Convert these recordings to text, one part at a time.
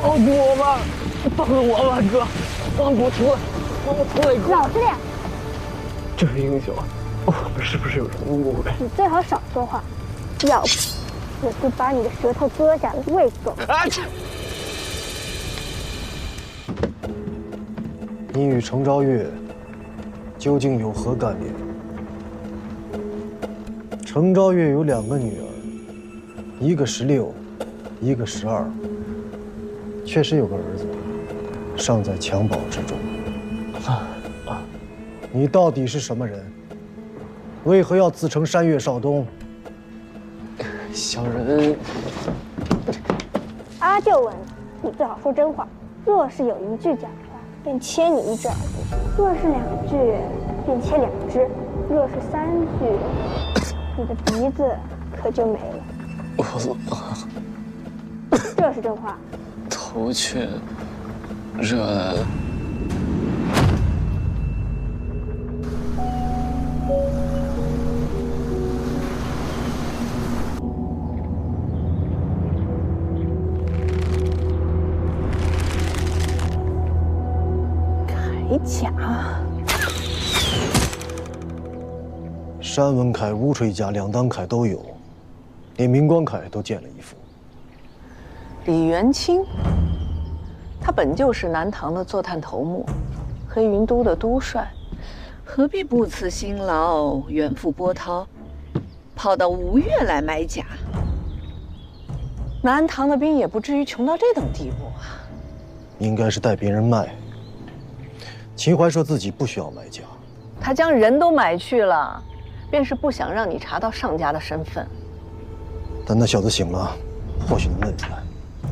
放过我吧，放了我吧，哥，放我出来，放我出来，哥！老实点。这位英雄，我们是不是有什么误会？你最好少说话，要不我就把你的舌头割下来喂狗。啊！你与程昭月究竟有何干联？程昭月有2个女儿，一个16，一个12，确实有个儿子，尚在襁褓之中。你到底是什么人？为何要自称山岳少东？小人，阿舅问你，最好说真话。若是有1句假话，便切你1只耳朵；若是2句，便切2只；若是3句，你的鼻子可就没了。这是真话。头却热。铠甲，山文铠、乌锤甲2当铠都有，连明光铠都见了1副。李元清，他本就是南唐的坐探头目，黑云都的都帅，何必不辞辛劳远赴波涛，跑到吴越来买甲？南唐的兵也不至于穷到这等地步啊！应该是带别人卖。秦淮说自己不需要买甲，他将人都买去了，便是不想让你查到上家的身份。等那小子醒了，或许能问出来。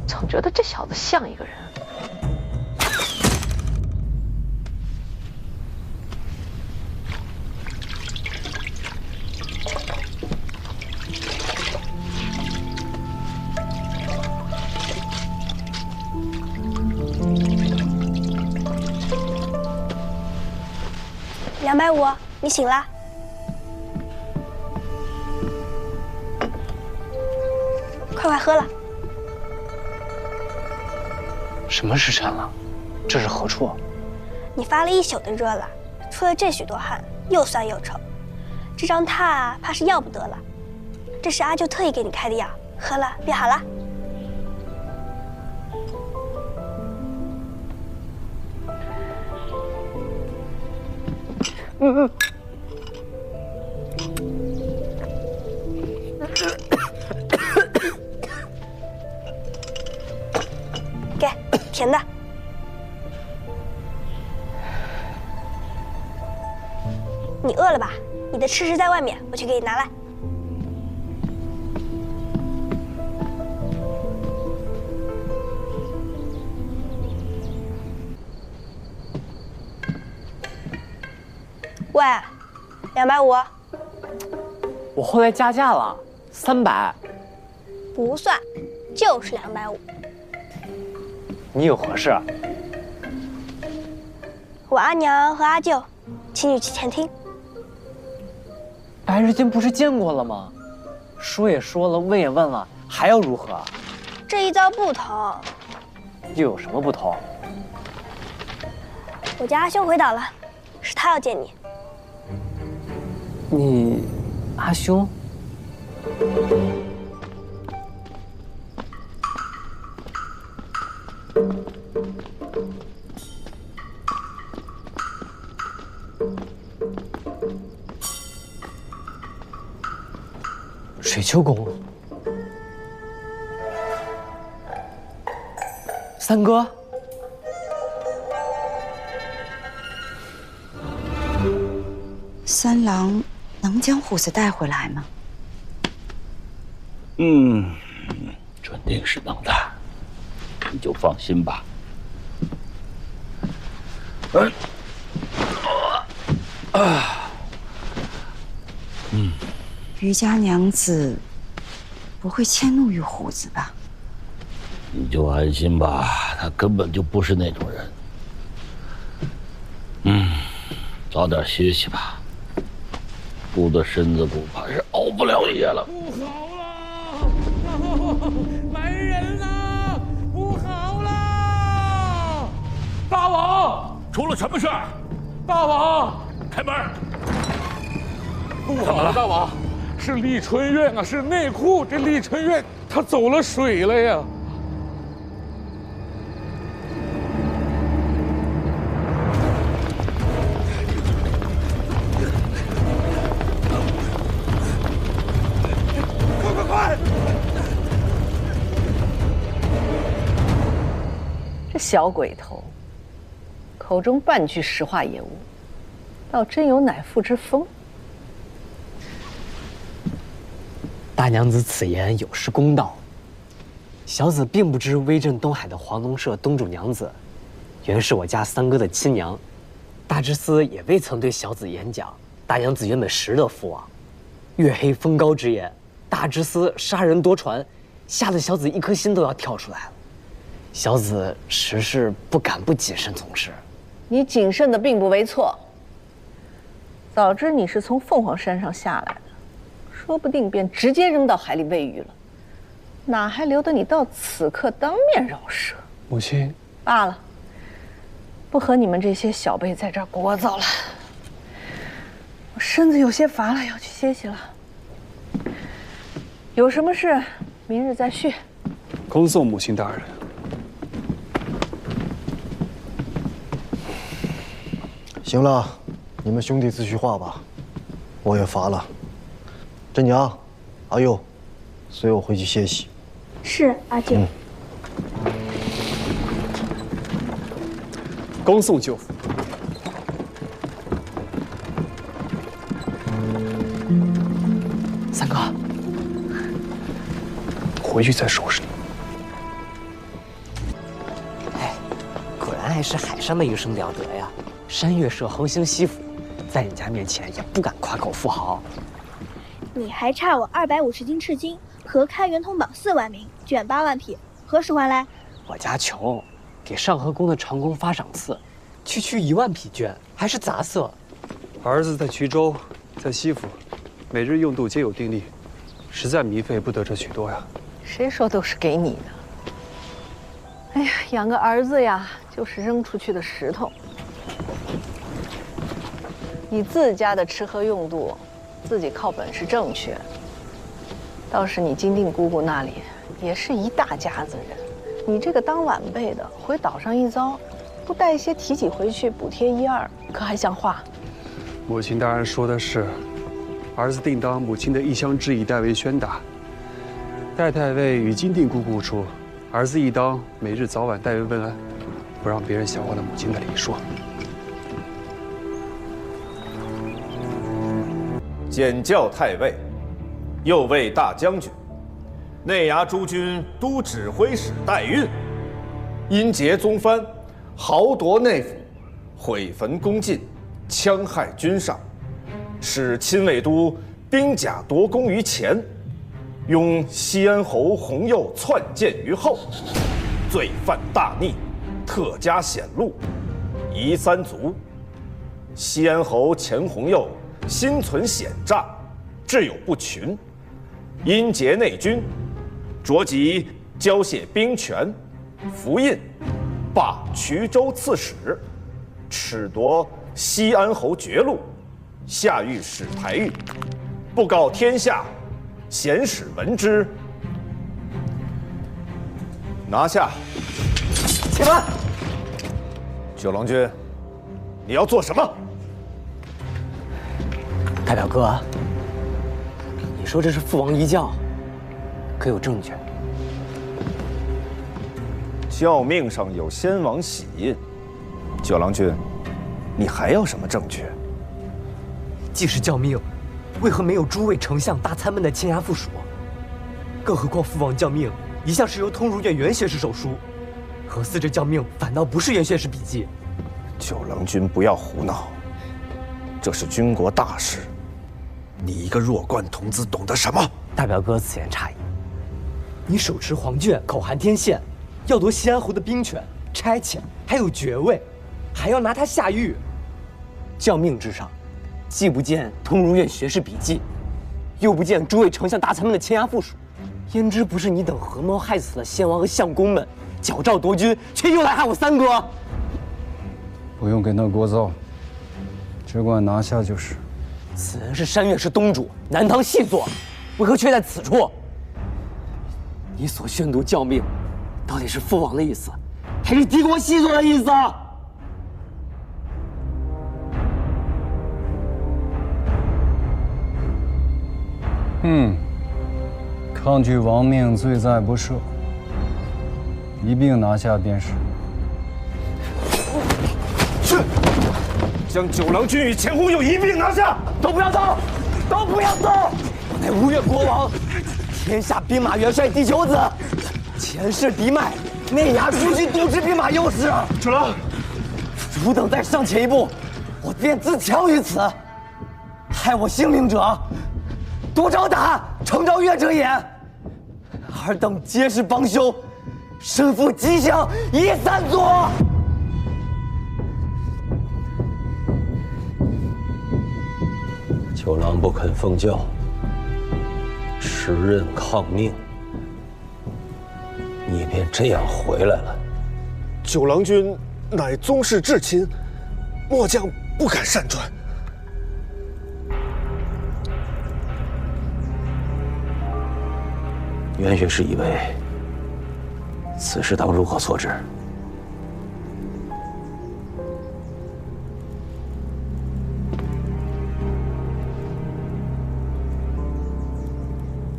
总觉得这小子像一个人。250，你醒了。快喝了。什么时辰了？这是何处？你发了1宿的热了，出了这许多汗，又酸又臭，这张榻怕是要不得了。这是阿舅特意给你开的药，喝了便好了。给，甜的。你饿了吧？你的吃食在外面，我去给你拿来。喂，250。我后来加价了，300。不算，就是250。你有何事？我阿娘和阿舅，请你去前厅。白日间不是见过了吗？说也说了，问也问了，还要如何？这一遭不同。又有什么不同？我家阿兄回岛了，是他要见你。你阿兄？水丘公，三哥，三郎能将虎子带回来吗？准定是能的，你就放心吧。余家娘子不会迁怒于虎子吧？你就安心吧，他根本就不是那种人。早点歇息吧，孤的身子恐怕是熬不了夜了。不好了，来人呐！不好了！出了什么事儿？大王，开门！不好了，大王，是李春月啊，是内库，这李春月他走了水了呀！快！这小鬼头，口中半句实话也无，倒真有乃父之风。大娘子此言有失公道。小子并不知威震东海的黄龙社东主娘子，原是我家三哥的亲娘。大知司也未曾对小子演讲，大娘子原本实得父王。月黑风高之夜，大知司杀人夺船，吓得小子一颗心都要跳出来了。小子实是不敢不谨慎从事。你谨慎的并不为错。早知你是从凤凰山上下来的，说不定便直接扔到海里喂鱼了，哪还留得你到此刻当面饶舌？母亲，罢了，不和你们这些小辈在这儿聒噪了。我身子有些乏了，要去歇息了。有什么事，明日再续。恭送母亲大人。行了，你们兄弟自去画吧，我也乏了。真娘，阿佑，随我回去歇息。是阿舅。恭送舅父。三哥，回去再收拾你。哎，果然还是海上的一声了得呀！山岳社横行西府，在你家面前也不敢夸口富豪。你还差我250斤赤金和开元通宝4万名，卷8万匹，何时还来？我家穷，给上河宫的长工发赏赐，区1万匹绢，还是杂色。儿子在衢州，在西府，每日用度皆有定例，实在糜费不得这许多呀。谁说都是给你的？哎呀，养个儿子呀，就是扔出去的石头。你自家的吃喝用度，自己靠本事挣去。倒是你金定姑姑那里，也是一大家子人。你这个当晚辈的，回岛上一遭，不带一些提己回去补贴1、2，可还像话？母亲大人说的是，儿子定当母亲的一乡之意代为宣达。代太尉与金定姑姑处，儿子亦当每日早晚代为问安，不让别人笑话了母亲的礼数。检校太尉，右卫大将军，内衙诸军都指挥使代运，因劫宗藩，豪夺内府，毁焚宫禁，戕害军上，使亲卫都兵甲夺功于前，拥西安侯洪佑篡建于后，罪犯大逆，特加显露，夷三族。西安侯钱洪佑心存险诈，志有不群，因劫内军，着即交械兵权，符印，罢衢州刺史，褫夺西安侯爵禄，下狱使台狱，布告天下，贤使闻之，拿下。且慢，九郎君，你要做什么？大表哥，你说这是父王遗教，可有证据？教命上有先王玺印。九郎君，你还要什么证据？既是教命，为何没有诸位丞相、大参们的签押附属？更何况父王教命一向是由通儒院袁学士手书，何似这教命反倒不是袁学士笔记？九郎君不要胡闹，这是军国大事，你一个弱冠童子懂得什么？大表哥此言差矣。你手持黄卷，口含天宪，要夺西安侯的兵权、差遣，还有爵位，还要拿他下狱。教命之上，既不见通儒院学士笔记，又不见诸位丞相大参们的签押附属，焉知不是你等合谋害死了先王和相公们，矫诏夺军，却又来害我三哥？不用跟他聒噪，只管拿下就是。此人是山岳氏东主，南唐细作，为何却在此处？你所宣读教命，到底是父王的意思，还是敌国细作的意思？抗拒王命，罪在不赦，一并拿下便是。是，将九郎君与钱弘佑一并拿下。都不要动，都不要动！我乃吴越国王，天下兵马元帅第九子，前世嫡脉，内衙诸军都指兵马右使。九郎，汝等再上前一步，我便自强于此。害我性命者，多招打，诚招越者也。尔等皆是帮凶，身负吉祥一三族。九郎不肯奉教，持刃抗命，你便这样回来了。九郎君乃宗室至亲，末将不敢擅传。元学士以为此事当如何所指？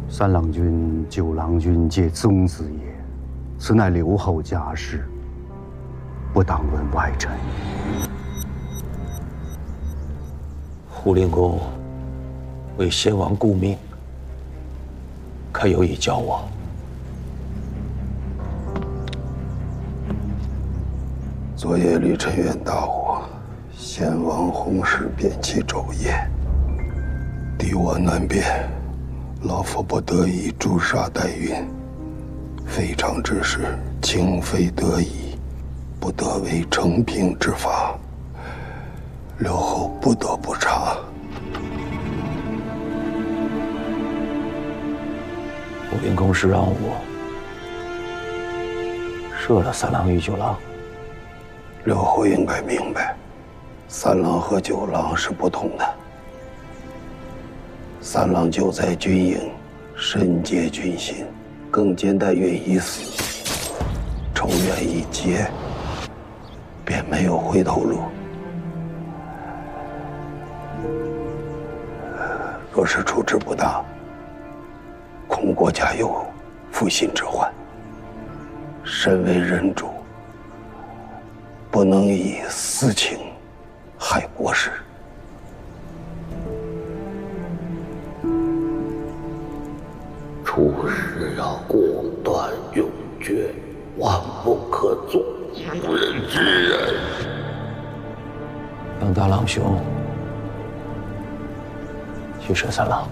三郎君、九郎君皆宗子也，此乃留后家事，不当问外臣。护令公为先王顾命，可有意教我？昨夜李晨远大火，先王洪氏便其昼夜，敌我难辨，老夫不得已诛杀代孕，非常之事，情非得已，不得为承平之法，留后不得不查。护令公是让我赦了三郎与九郎。刘后应该明白，三郎和九郎是不同的。三郎久在军营，深结军心，更见代孕已死，仇怨已结，便没有回头路。若是处置不当，恐国家有负心之患。身为人主，不能以私情害国事。处事要果断勇决，万不可做无人之人。让大郎兄去审三郎。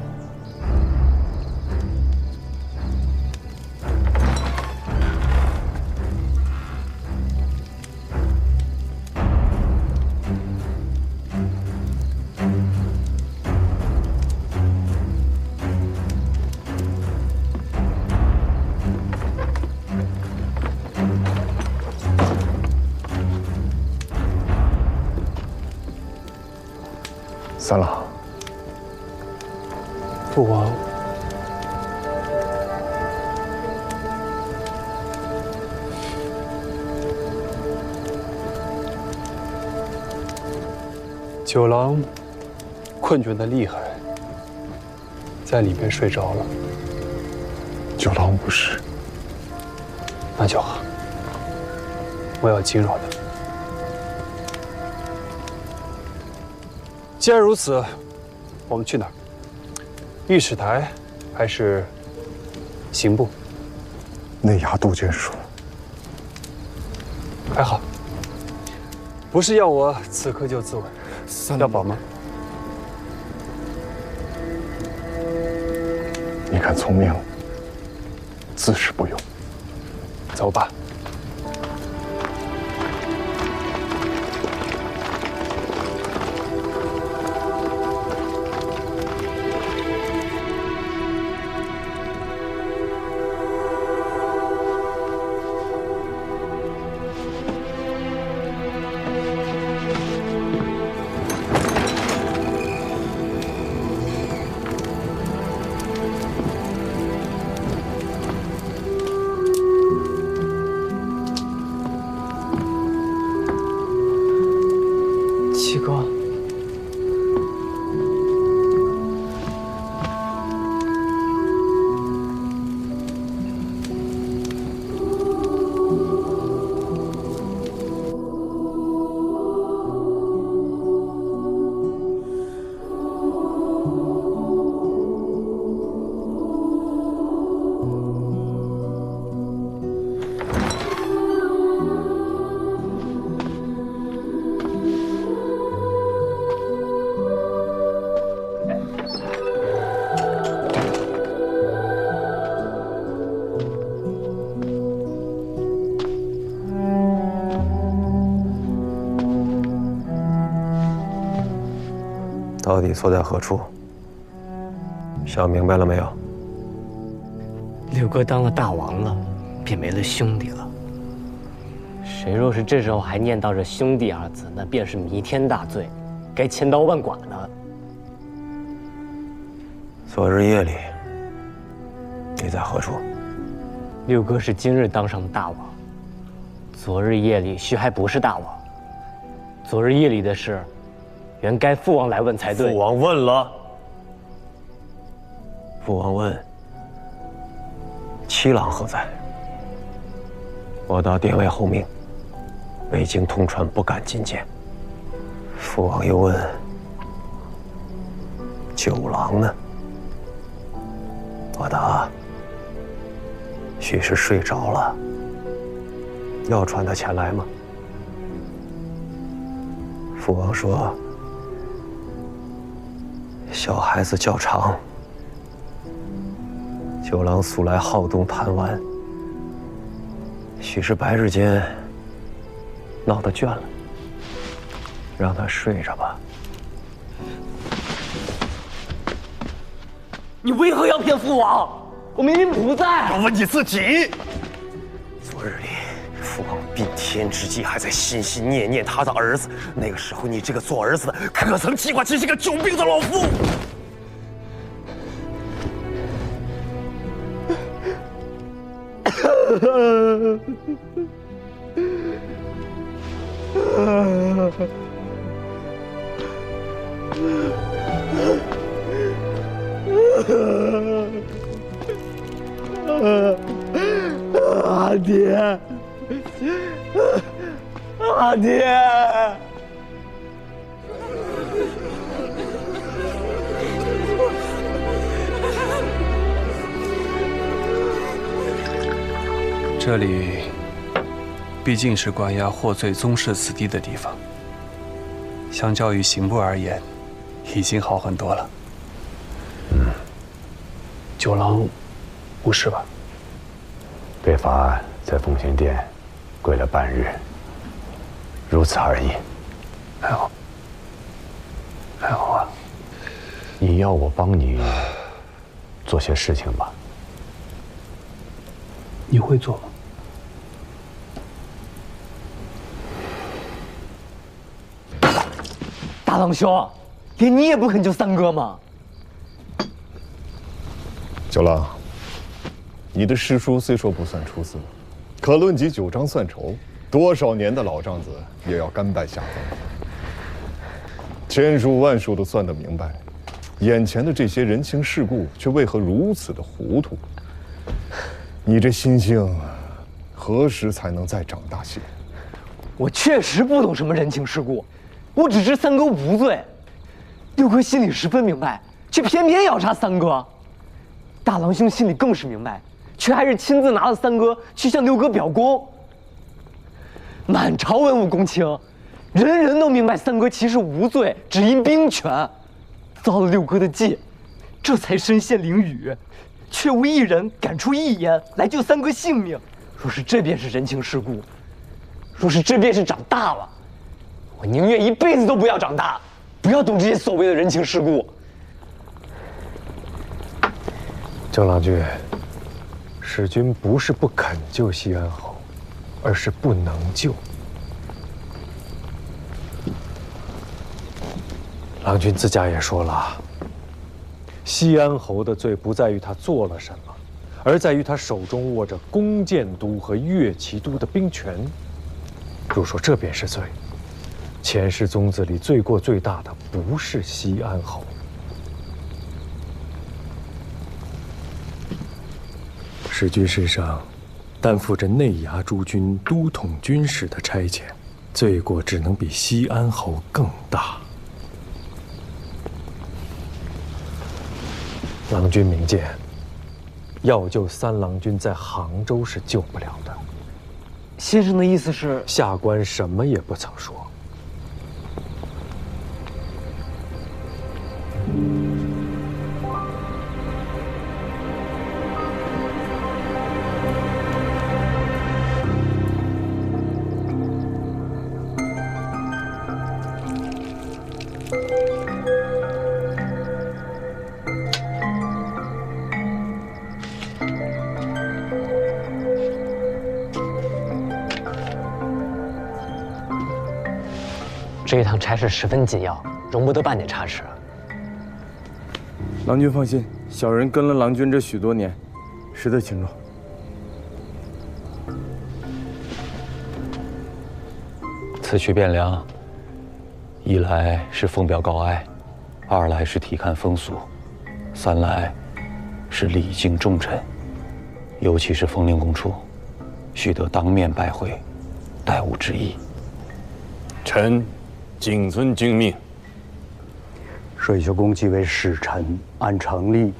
三郎，父王，九郎困倦的厉害，在里面睡着了。九郎无事，那就好。我要惊扰他。既然如此，我们去哪儿？御史台还是刑部？内衙都监署。还好，不是要我此刻就自刎。要保吗？你看从命，自是不用。走吧。到底错在何处？想明白了没有？六哥当了大王了，便没了兄弟了。谁若是这时候还念叨着兄弟二字，那便是弥天大罪，该千刀万剐的。昨日夜里，你在何处？六哥是今日当上的大王，昨日夜里须还不是大王。昨日夜里的事，原该父王来问才对。父王问了。父王问：七郎何在？我到殿外候命，未经通传，不敢觐见。父王又问：九郎呢？我答：许是睡着了。要传他前来吗？父王说：小孩子较长，九郎素来好动贪玩，许是白日间闹得倦了，让他睡着吧。你为何要骗父王？我明明不在。我问你自己。昨日里，父王病天之际，还在心心念念他的儿子。那个时候，你这个做儿子的，可曾记挂起这个久病的老父？阿爹，阿爹！这里毕竟是关押获罪宗室子弟的地方，相较于刑部而言，已经好很多了。九郎无事吧？被罚在奉贤殿跪了半日，如此而已。还好，还好啊。你要我帮你做些事情吧？你会做吗？大郎兄，连你也不肯救三哥吗？九郎，你的师叔虽说不算出色，可论及九章算筹，多少年的老账子也要甘拜下风。千数万数都算得明白，眼前的这些人情世故却为何如此的糊涂？你这心性，何时才能再长大些？我确实不懂什么人情世故，我只知三哥无罪。六哥心里十分明白，却偏偏要杀三哥。大郎兄心里更是明白，却还是亲自拿了三哥去向六哥表功。满朝文武公卿，人人都明白三哥其实无罪，只因兵权，遭了六哥的忌，这才身陷囹圄，却无一人敢出一言来救三哥性命。若是这便是人情世故，若是这便是长大了，我宁愿一辈子都不要长大，不要懂这些所谓的人情世故。郑郎君，使君不是不肯救西安侯，而是不能救。郎君自家也说了，西安侯的罪不在于他做了什么，而在于他手中握着弓箭都和乐骑都的兵权。若说这便是罪，前世宗子里罪过最大的不是西安侯。使君身上担负着内衙诸军都统军事的差遣，罪过只能比西安侯更大。郎君明鉴，要救三郎君在杭州是救不了的。先生的意思是？下官什么也不曾说。这一趟差事十分紧要，容不得半点差池。郎君放心，小人跟了郎君这许多年，实得清楚。此去汴梁，一来是奉表告哀，二来是体看风俗，三来是礼敬重臣，尤其是封令公处，须得当面拜会，待吾之意。臣谨遵君命。水秀公即为使臣，按常例，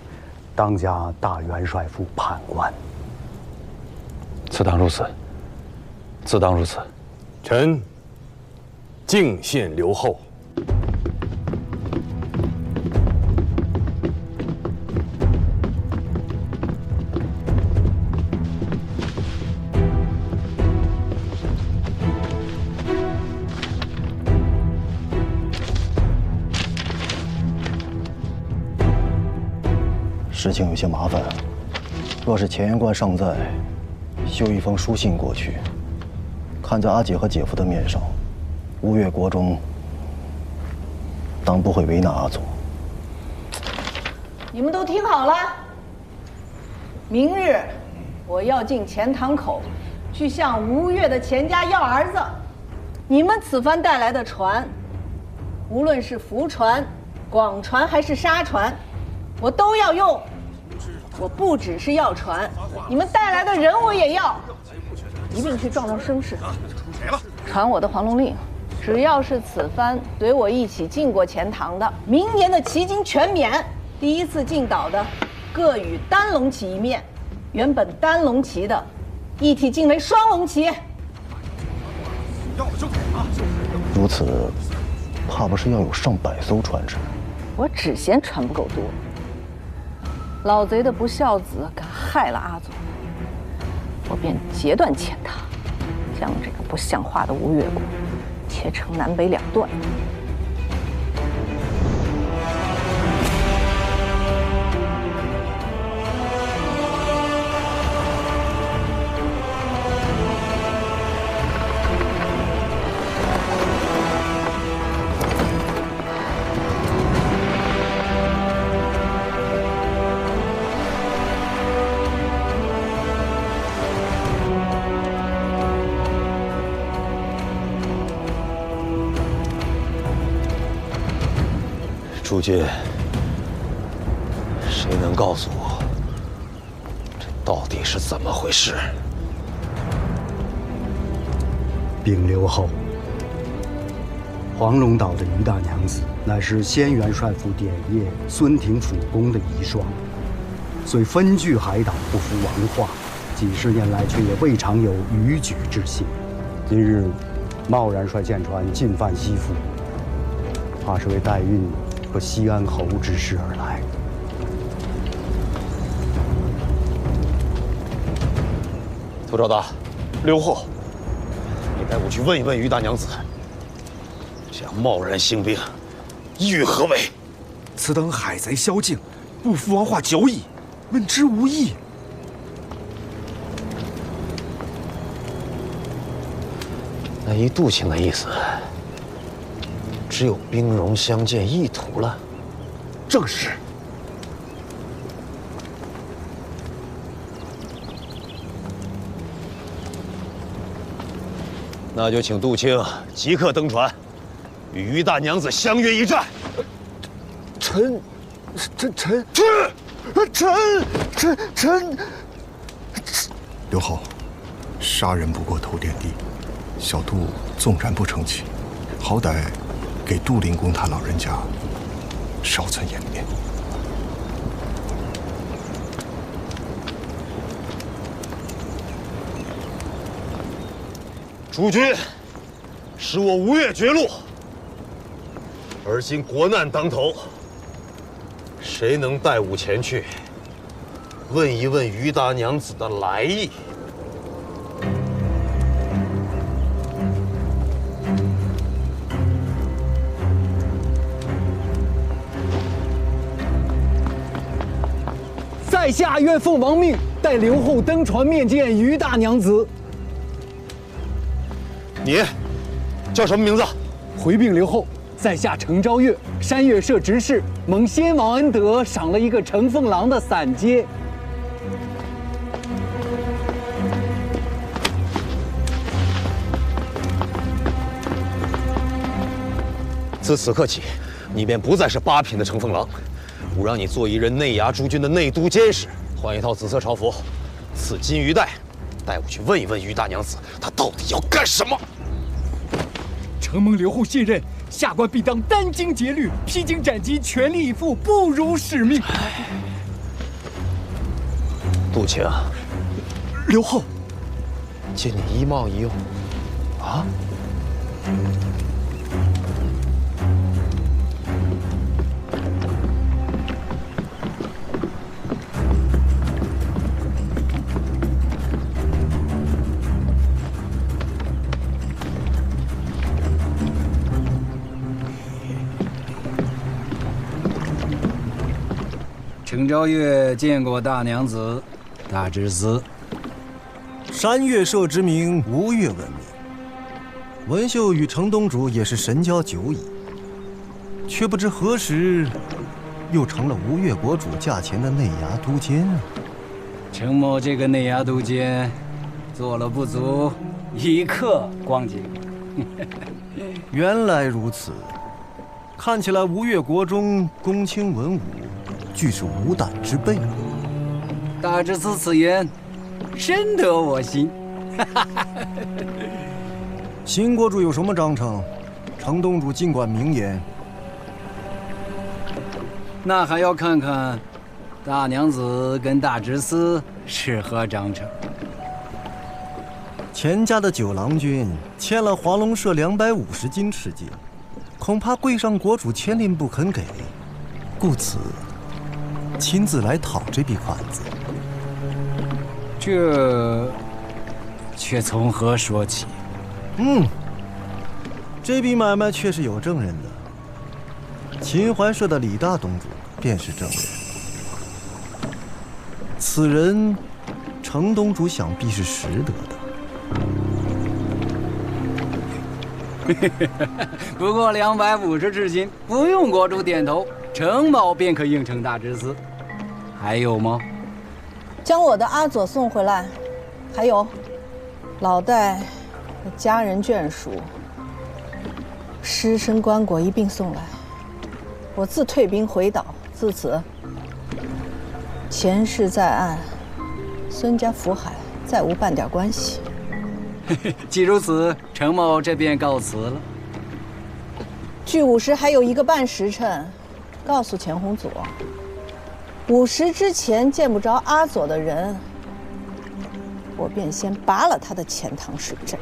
当加大元帅府判官。自当如此，自当如此。臣敬献留后。事情有些麻烦，若是乾元观尚在，修一封书信过去，看在阿姐和姐夫的面上，吴越国中当不会为难阿祖。你们都听好了，明日我要进钱塘口，去向吴越的钱家要儿子。你们此番带来的船，无论是福船、广船还是沙船，我都要用。我不只是要船，你们带来的人我也要，一并去壮壮声势。传我的黄龙令，只要是此番随我一起进过钱塘的，明年的旗津全免。第一次进岛的，各与单龙旗一面；原本单龙旗的，一体进为双龙旗。要了就给啊！如此，怕不是要有上百艘船只。我只嫌船不够多。老贼的不孝子敢害了阿祖，我便截断钱塘，将这个不像话的吴越国切成南北两段。诸君，谁能告诉我，这到底是怎么回事？禀刘后，黄龙岛的于大娘子乃是先元帅府典业孙廷辅公的遗孀，虽分据海岛，不服王化，几十年来却也未尝有逾矩之心。今日贸然率舰船进犯西府，怕是为代运和西安侯之事而来。涂昭达，刘后，你带我去问一问于大娘子，这样贸然兴兵，意欲何为？此等海贼宵禁，不服王化久矣，问之无益。那依杜卿的意思，只有兵戎相见意图了。正是。那就请杜卿即刻登船，与于大娘子相约一战。臣，刘后，杀人不过头点地，小杜纵然不成器，好歹给杜灵公他老人家稍存颜面。诸君，使我吴越绝路。而今国难当头，谁能带吾前去，问一问于大娘子的来意？在下愿奉王命，带刘后登船面见于大娘子。你叫什么名字？回禀刘后，在下程昭月，山岳社执事，蒙先王恩德，赏了一个乘风郎的伞阶。自此刻起，你便不再是8品的乘风郎，吾让你做一任内衙诸军的内都监使，换一套紫色朝服，赐金鱼带，带我去问一问于大娘子，她到底要干什么。承蒙刘后信任，下官必当殚精竭虑，披荆斩棘，全力以赴，不辱使命。杜情，刘后，借你一帽一用，啊？程昭月见过大娘子，大知司。山岳社之名，吴越闻名。文秀与程东主也是神交久矣，却不知何时又成了吴越国主驾前的内衙都监啊！程某这个内衙都监，做了不足1刻光景。原来如此，看起来吴越国中公卿文武，俱是无胆之辈。大知司此言，深得我心。新国主有什么章程？程东主尽管明言。那还要看看大娘子跟大知司是何章程。钱家的九郎君欠了黄龙社250斤赤金，恐怕贵上国主千令不肯给，故此亲自来讨这笔款子。这却从何说起？这笔买卖确实有证人的，秦淮社的李大东主便是证人。此人，程东主想必是识得的。不过250赤金，不用国主点头，程某便可应承大知司。还有吗？将我的阿佐送回来，还有老戴和家人眷属、尸身棺椁一并送来。我自退兵回岛，自此前世在岸，孙家福海再无半点关系。既如此，程某这便告辞了。距午时还有1个半时辰，告诉钱洪佐，5时之前见不着阿佐的人，我便先拔了他的钱塘水阵。